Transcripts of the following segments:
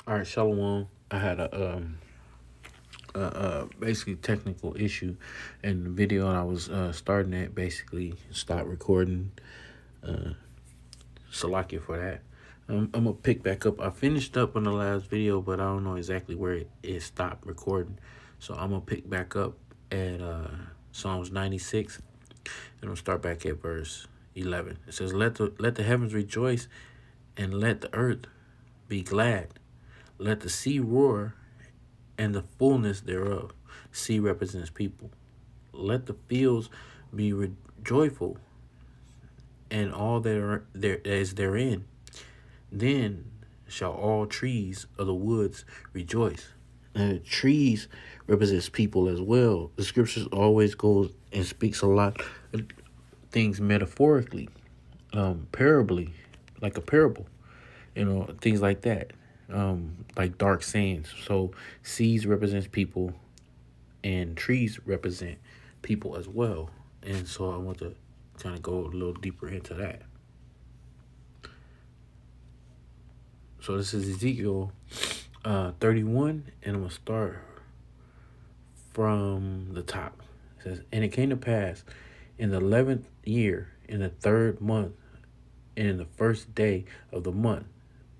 All right, Shalom. I had basically technical issue, and the video I was starting at basically stopped recording. Uh, Salakia for that. I'm gonna pick back up. I finished up on the last video, but I don't know exactly where it stopped recording. So I'm gonna pick back up at Psalms 96, and I'll start back at verse 11. It says, "Let the heavens rejoice, and let the earth be glad. Let the sea roar, and the fullness thereof." Sea represents people. Let the fields be joyful, and all there is therein. Then shall all trees of the woods rejoice. And trees represents people as well. The scriptures always goes and speaks a lot of things metaphorically, parably, like a parable, things like that, like dark sayings. So seas represents people, and trees represent people as well. And so I want to kind of go a little deeper into that. So this is Ezekiel 31, and I'm going to start from the top. It says, "And it came to pass in the 11th year, in the third month, and in the first day of the month,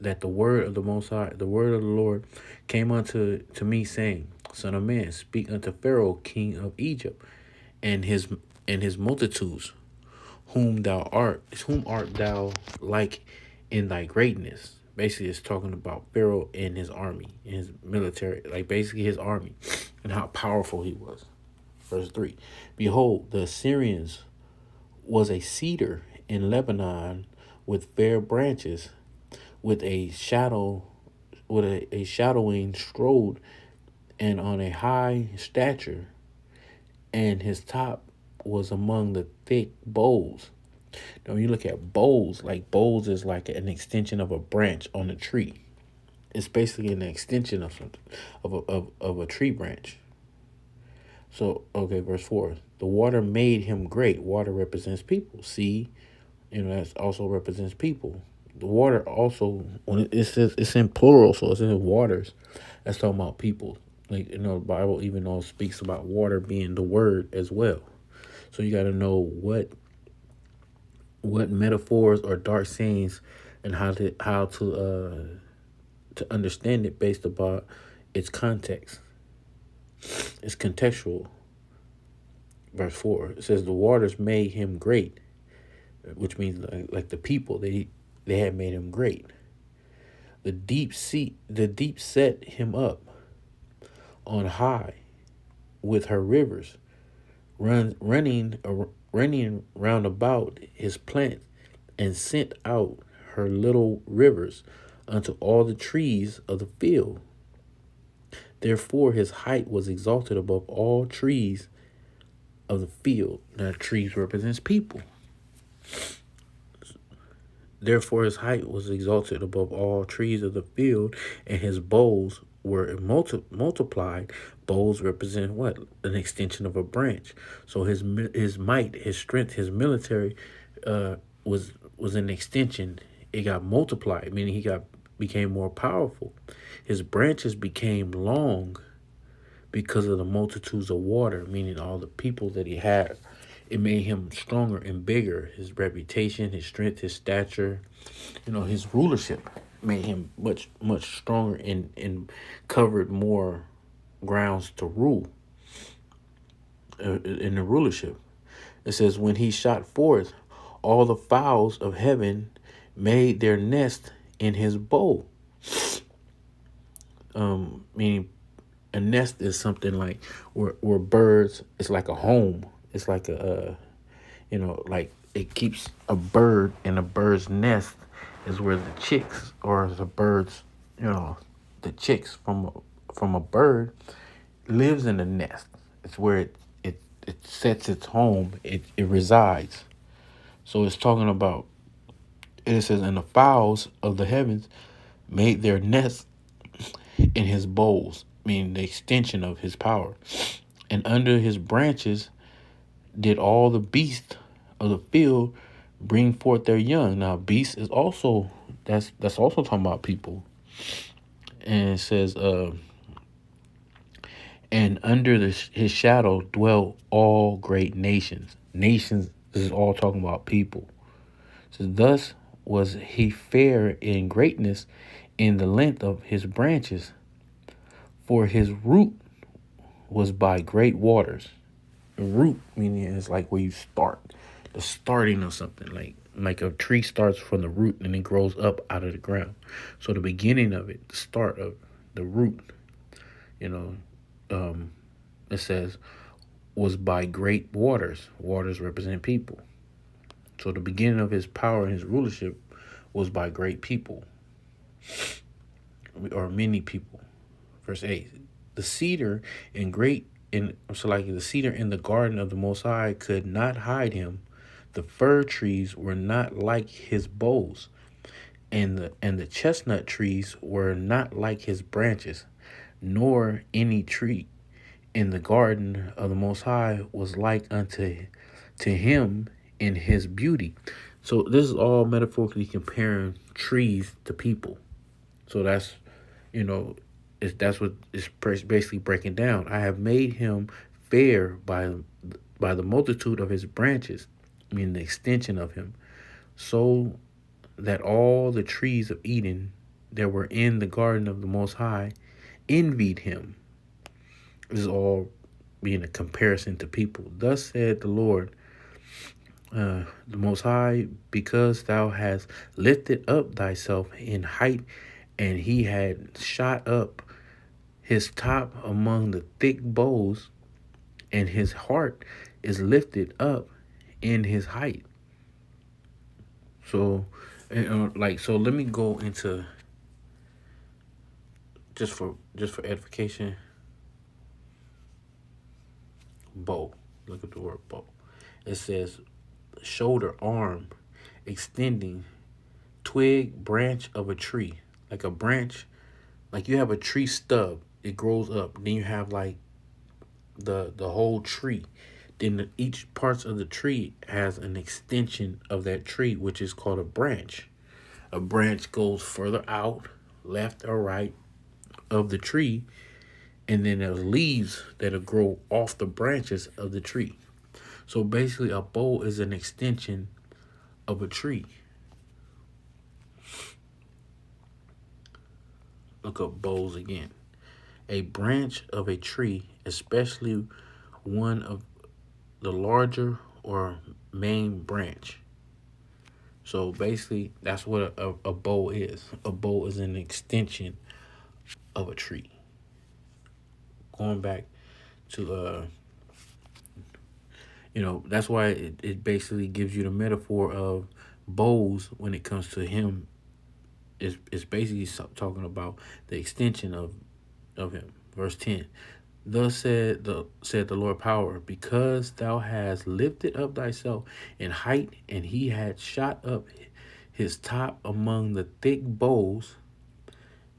that the word of the Most High, the word of the Lord, came unto me, saying, Son of man, speak unto Pharaoh, king of Egypt, and his multitudes, whom art thou like in thy greatness?" Basically, it's talking about Pharaoh and his army, and his military, like basically his army, and how powerful he was. Verse 3, "Behold, the Assyrians was a cedar in Lebanon with fair branches, with a shadow, with a shadowing strode, and on a high stature, and his top was among the thick boughs." Now, when you look at boughs, like boughs is like an extension of a branch on a tree. It's basically an extension of something, of a tree branch. So, okay, verse 4. "The water made him great." Water represents people. See, that also represents people. The water also, when it says it's in plural, so it's in waters. That's talking about people. Like, the Bible even all speaks about water being the word as well. So you got to know what metaphors or dark sayings, and how to understand it based upon its context. It's contextual. Verse 4, it says, "The waters made him great," which means like the people, they had made him great. The deep set him up on high with her rivers, running round about his plant, and sent out her little rivers unto all the trees of the field. Therefore his height was exalted above all trees of the field. Now, trees represents people. Therefore his height was exalted above all trees of the field, and his boughs were multiplied. Boughs represent what? An extension of a branch. So his might, his strength, his military uh, was an extension. It got multiplied, meaning he became more powerful. His branches became long because of the multitudes of water, meaning all the people that he had. It made him stronger and bigger. His reputation, his strength, his stature, his rulership made him much, much stronger, and covered more grounds to rule in the rulership. It says, "When he shot forth, all the fowls of heaven made their nest in his bow." Meaning a nest is something like where birds, it's like a home. It's like like it keeps a bird in a bird's nest is where the chicks, or the birds, the chicks from a bird lives in the nest. It's where it sets its home. It resides. So it's talking about, it says, "And the fowls of the heavens made their nests in his bowls," meaning the extension of his power. "And under his branches did all the beasts of the field bring forth their young." Now, beast is also, that's also talking about people. and it says, and under his shadow dwell all great nations. Nations, this is all talking about people. So thus was he fair in greatness in the length of his branches, for his root was by great waters. A root meaning it's like where you start, the starting of something, like a tree starts from the root and it grows up out of the ground. So the beginning of it, the start of the root, you know, it says was by great waters. Waters represent people. So the beginning of his power and his rulership was by great people or many people. Verse 8. The cedar in great in so like the cedar in the garden of the Most High could not hide him. The fir trees were not like his boughs, and the chestnut trees were not like his branches, nor any tree in the garden of the Most High was like unto to him in his beauty. So this is all metaphorically comparing trees to people. So that's, you know, that's what it's basically breaking down. I have made him fair by the multitude of his branches, meaning the extension of him, so that all the trees of Eden that were in the garden of the Most High envied him. This is all being a comparison to people. Thus said the Lord, the Most High, because thou hast lifted up thyself in height, and he had shot up his top among the thick boughs, and his heart is lifted up in his height. So, so let me go into just for edification. Bow. Look at the word bow. It says shoulder, arm, extending, twig, branch of a tree. Like a branch, like you have a tree stub, it grows up. Then you have like the whole tree. Then each parts of the tree has an extension of that tree, which is called a branch. A branch goes further out, left or right of the tree, and then there's leaves that'll grow off the branches of the tree. So basically, a bow is an extension of a tree. Look up bows again. A branch of a tree, especially one of the larger or main branch. So basically, that's what a bow is. A bow is an extension of a tree. Going back to that's why it basically gives you the metaphor of bows when it comes to him. It's basically talking about the extension of him. Verse 10. Thus said the Lord power, because thou hast lifted up thyself in height, and he had shot up his top among the thick boughs.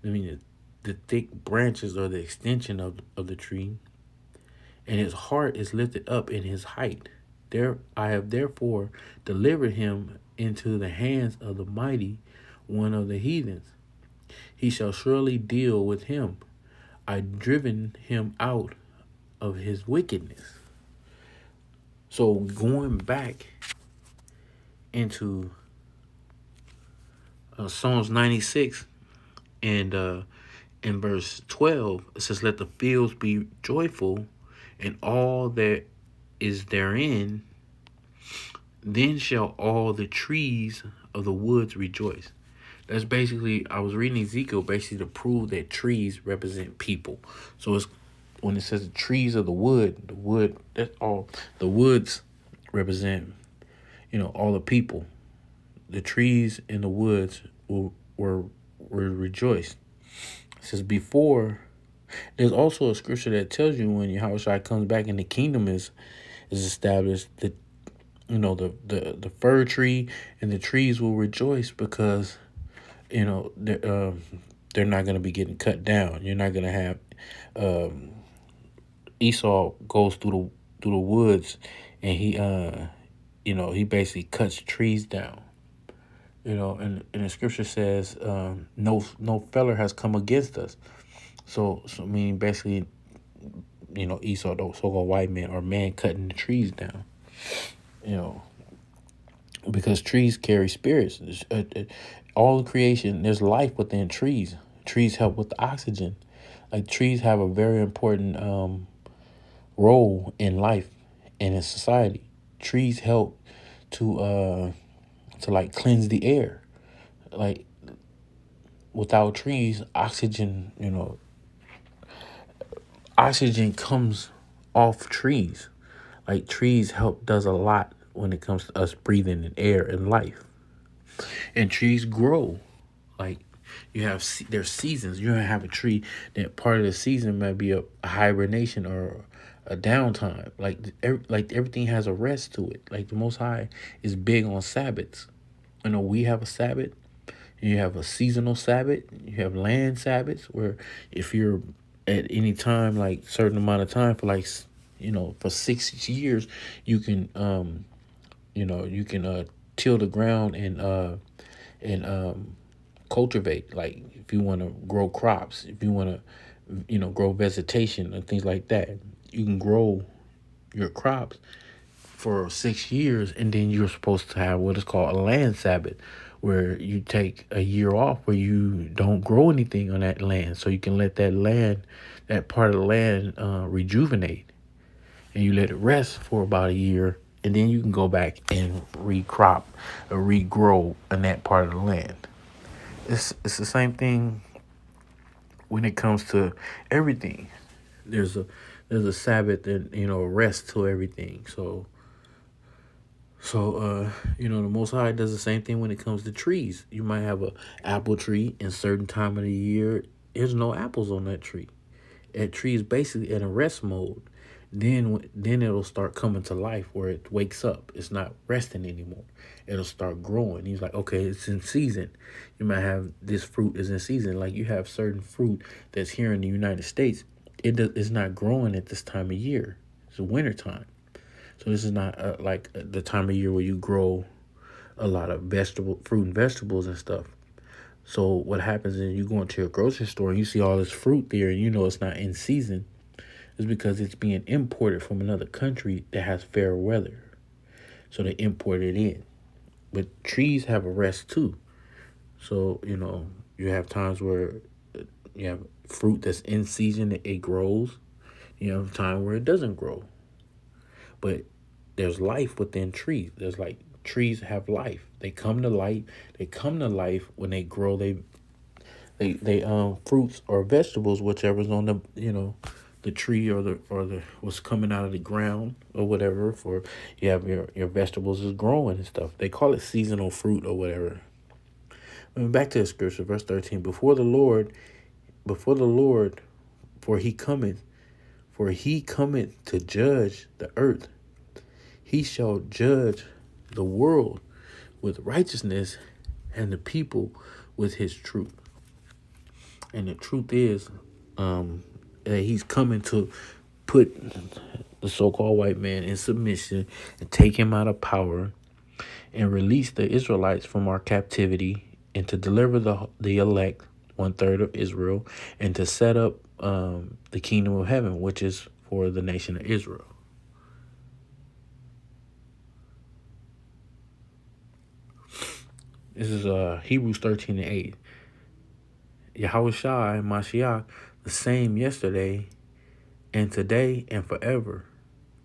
I mean the thick branches or the extension of the tree, and his heart is lifted up in his height. There I have therefore delivered him into the hands of the mighty one of the heathens. He shall surely deal with him. I driven him out of his wickedness. So going back into Psalms 96 and in verse 12, it says, let the fields be joyful and all that is therein. Then shall all the trees of the woods rejoice. That's basically, I was reading Ezekiel basically to prove that trees represent people. So it's when it says the trees of the wood, that's all. The woods represent, all the people. The trees in the woods were rejoiced. It says before. There's also a scripture that tells you when Yahushua comes back and the kingdom is established, that the fir tree and the trees will rejoice because they're not going to be getting cut down. You're not going to have Esau goes through the woods and he basically cuts trees down. And the scripture says, no feller has come against us. So I mean, basically, Esau, the so-called white man, or man cutting the trees down. You know, because trees carry spirits. All creation, there's life within trees. Trees help with the oxygen. Like, trees have a very important role in life and in society. Trees help to like cleanse the air. Like, without trees, oxygen comes off trees. Like, trees does a lot when it comes to us breathing in air and life. And trees grow. Like, there's seasons. You don't have a tree that part of the season might be a hibernation or a downtime. Like everything has a rest to it. Like, the Most High is big on Sabbaths. We have a Sabbath. You have a seasonal Sabbath. You have land Sabbaths, where if you're at any time, like certain amount of time, for like, for 6 years, you can till the ground and cultivate. Like, if you want to grow crops, if you want to grow vegetation and things like that, you can grow your crops for 6 years, and then you're supposed to have what is called a land Sabbath, where you take a year off where you don't grow anything on that land, so you can let that part of the land rejuvenate, and you let it rest for about a year, and then you can go back and recrop or regrow in that part of the land. It's the same thing when it comes to everything. There's a Sabbath and a rest to everything. The Most High does the same thing when it comes to trees. You might have a apple tree in certain time of the year. There's no apples on that tree. That tree is basically in a rest mode. Then it'll start coming to life, where it wakes up. It's not resting anymore. It'll start growing. He's like, okay, it's in season. You might have this fruit is in season. Like, you have certain fruit that's here in the United States. It's not growing at this time of year. It's winter time. So this is not like the time of year where you grow a lot of fruit and vegetables and stuff. So what happens is, you go into your grocery store and you see all this fruit there, and it's not in season. It's because it's being imported from another country that has fair weather. So they import it in. But trees have a rest too. So, you have times where you have fruit that's in season, it grows. You have time where it doesn't grow. But there's life within trees. There's like, trees have life. They come to life. They come to life when they grow. They fruits or vegetables, whichever's on the tree, or the what's coming out of the ground or whatever. For you have your vegetables is growing and stuff. They call it seasonal fruit or whatever. Back to the scripture, verse 13. Before the Lord, for he cometh to judge the earth. He shall judge the world with righteousness, and the people with his truth. And the truth is, that he's coming to put the so-called white man in submission, and take him out of power, and release the Israelites from our captivity, and to deliver the elect, 1/3 of Israel, and to set up the kingdom of heaven, which is for the nation of Israel. This is Hebrews 13:8. Yahweh Shai, Mashiach, the same yesterday and today and forever.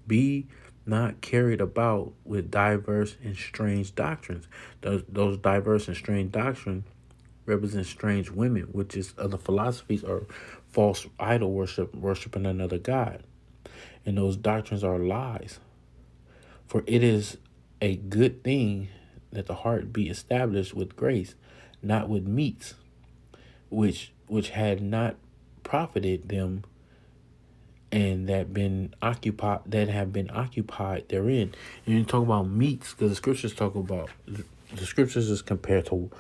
Be not carried about with diverse and strange doctrines. Those diverse and strange doctrines represent strange women, which is other philosophies, or false idol worshiping another god. And those doctrines are lies. For it is a good thing that the heart be established with grace, not with meats, which had not profited them, and that have been occupied therein. And you talk about meats, because the scriptures is compared to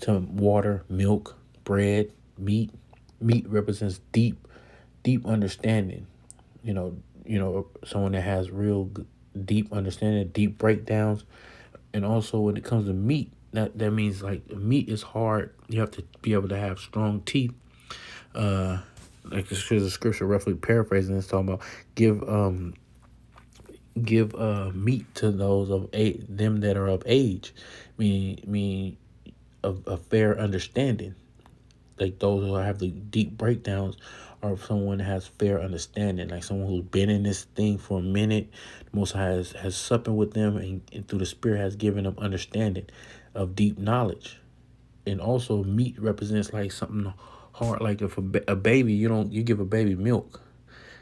water, milk, bread, meat. Meat represents deep understanding. Someone that has real deep understanding, deep breakdowns. And also, when it comes to meat, That means like meat is hard. You have to be able to have strong teeth. Uh, like the scripture roughly paraphrasing is talking about give meat to those of them that are of age, meaning of a fair understanding. Like those who have the deep breakdowns are someone that has fair understanding, like someone who's been in this thing for a minute. The Most High has supping with them, and through the Spirit has given them understanding of deep knowledge. And also meat represents like something hard, like if a baby, you give a baby milk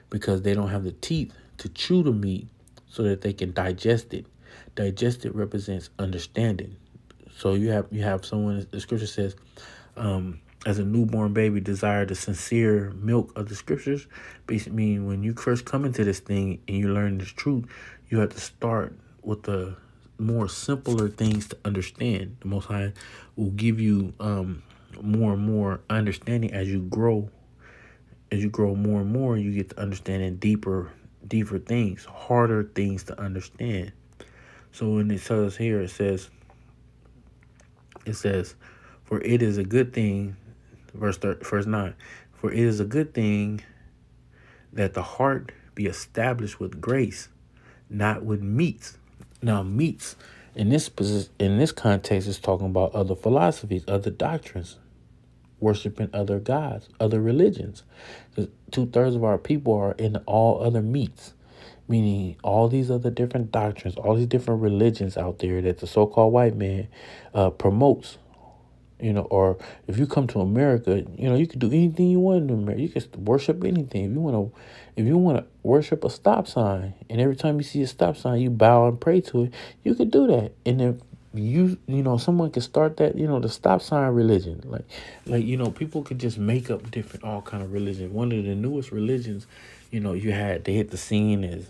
because they don't have the teeth to chew the meat so that they can digest it. Digest it represents understanding. So you have someone, the scripture says, as a newborn baby desire the sincere milk of the scriptures. Basically mean when you first come into this thing and you learn this truth, you have to start with the more simpler things to understand. The Most High will give you more and more understanding as you grow. As you grow more and more, you get to understanding deeper things, harder things to understand. So when it says here, it says, for it is a good thing, verse 9, for it is a good thing that the heart be established with grace, not with meats. Now, meats in this context is talking about other philosophies, other doctrines, worshiping other gods, other religions. 2/3 of our people are in all other meats, meaning all these other different doctrines, all these different religions out there that the so-called white man promotes. Or if you come to America, you can do anything you want in America. You can worship anything. If you want to worship a stop sign, and every time you see a stop sign, you bow and pray to it, you could do that. And if someone could start that, the stop sign religion, people could just make up different all kind of religion. One of the newest religions, they hit the scene is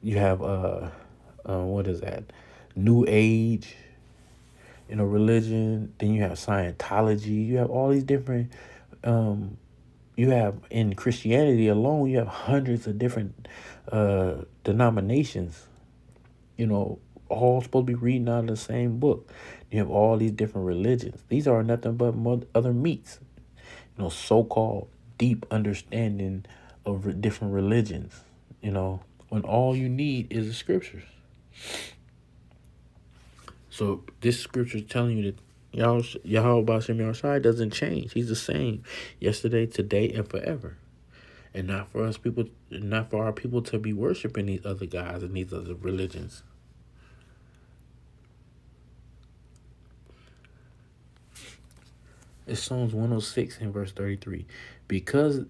you have what is that? New Age, religion. Then you have Scientology. You have all these different. You have in Christianity alone, you have hundreds of different denominations. All supposed to be reading out of the same book. You have all these different religions. These are nothing but other meats. So-called deep understanding of different religions. When all you need is the scriptures. So this scripture is telling you that Yahweh Shem Yahushai doesn't change. He's the same yesterday, today, and forever. And not for our people to be worshiping these other gods and these other religions. It's Psalms 106 and verse 33. Because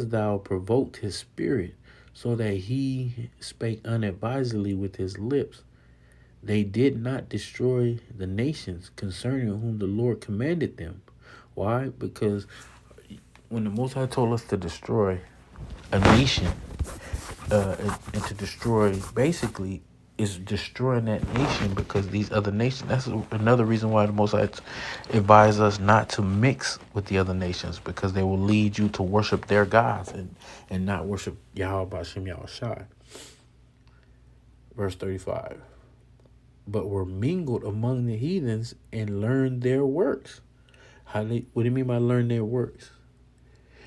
thou provoked his spirit, so that he spake unadvisedly with his lips. They did not destroy the nations concerning whom the Lord commanded them. Why? Because when the Most High told us to destroy a nation, and to destroy, basically, is destroying that nation because these other nations. That's another reason why the Most High advise us not to mix with the other nations, because they will lead you to worship their gods and not worship Yahweh B'Shem Yahushai. Verse 35. But were mingled among the heathens and learned their works. What do you mean by learn their works?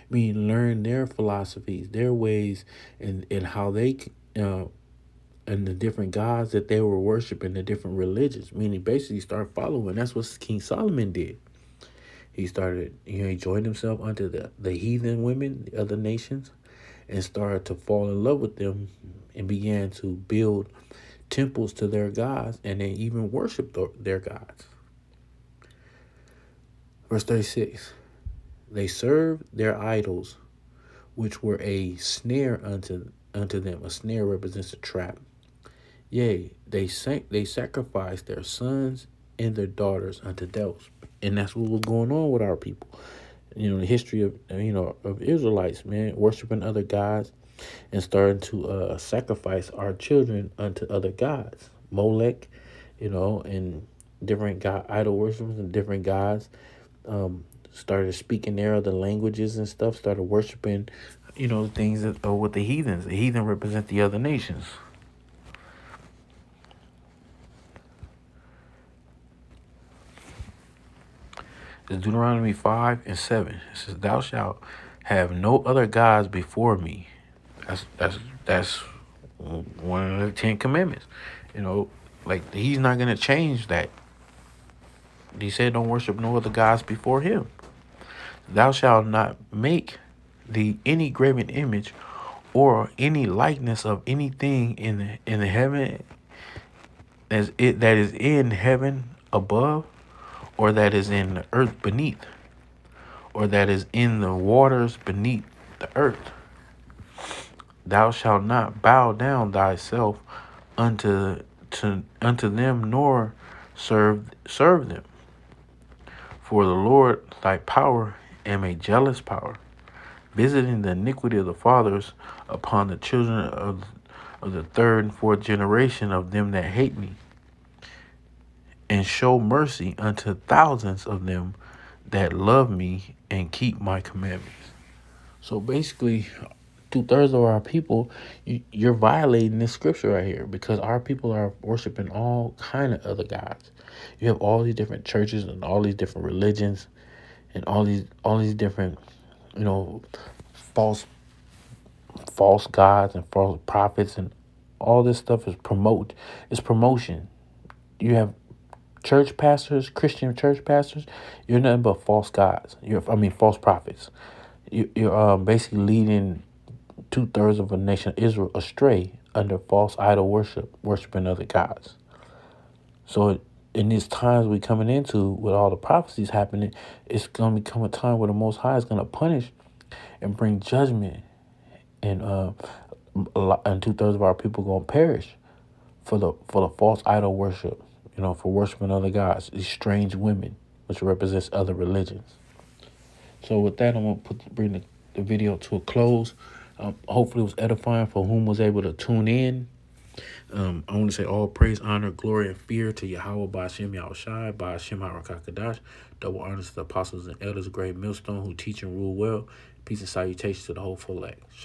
I mean learn their philosophies, their ways, and how they and the different gods that they were worshiping, the different religions. Meaning basically start following. That's what King Solomon did. He started, he joined himself unto the heathen women, the other nations, and started to fall in love with them and began to build temples to their gods, and they even worship their gods. Verse 36. They served their idols, which were a snare unto them. A snare represents a trap. Yea, they sacrificed their sons and their daughters unto devils. And that's what was going on with our people. The history of Israelites, man, worshiping other gods and starting to sacrifice our children unto other gods. Molech, and different god idol worshippers and different gods. Started speaking their other languages and stuff. Started worshiping, things that are with the heathens. The heathen represent the other nations. It's Deuteronomy 5:7. It says, "Thou shalt have no other gods before me." That's one of the 10 Commandments. You know, like he's not gonna change that. He said, "Don't worship no other gods before him." Thou shalt not make thee any graven image or any likeness of anything in the heaven as it that is in heaven above, or that is in the earth beneath, or that is in the waters beneath the earth. Thou shalt not bow down thyself unto them, nor serve them. For the Lord thy power am a jealous power, visiting the iniquity of the fathers upon the children of the third and fourth generation of them that hate me, and show mercy unto thousands of them that love me and keep my commandments. So basically, 2/3 of our people, you're violating this scripture right here, because our people are worshiping all kind of other gods. You have all these different churches and all these different religions and all these different, you know, false false gods and false prophets, and all this stuff is promotion. You have church pastors, Christian church pastors. You're nothing but false gods. False prophets. You're basically leading 2/3 of a nation of Israel astray under false idol worshiping other gods. So in these times we coming into, with all the prophecies happening, it's gonna become a time where the Most High is gonna punish and bring judgment, and and 2/3 of our people gonna perish for the false idol worship. For worshiping other gods, these strange women, which represents other religions. So with that, I'm gonna bring the video to a close. Hopefully, it was edifying for whom was able to tune in. I want to say all praise, honor, glory, and fear to Yahweh by Hashem Yahushai, by Hashem HaRakakadash. Double honors to the apostles and elders, great millstone who teach and rule well. Peace and salutations to the whole elect. Shalom.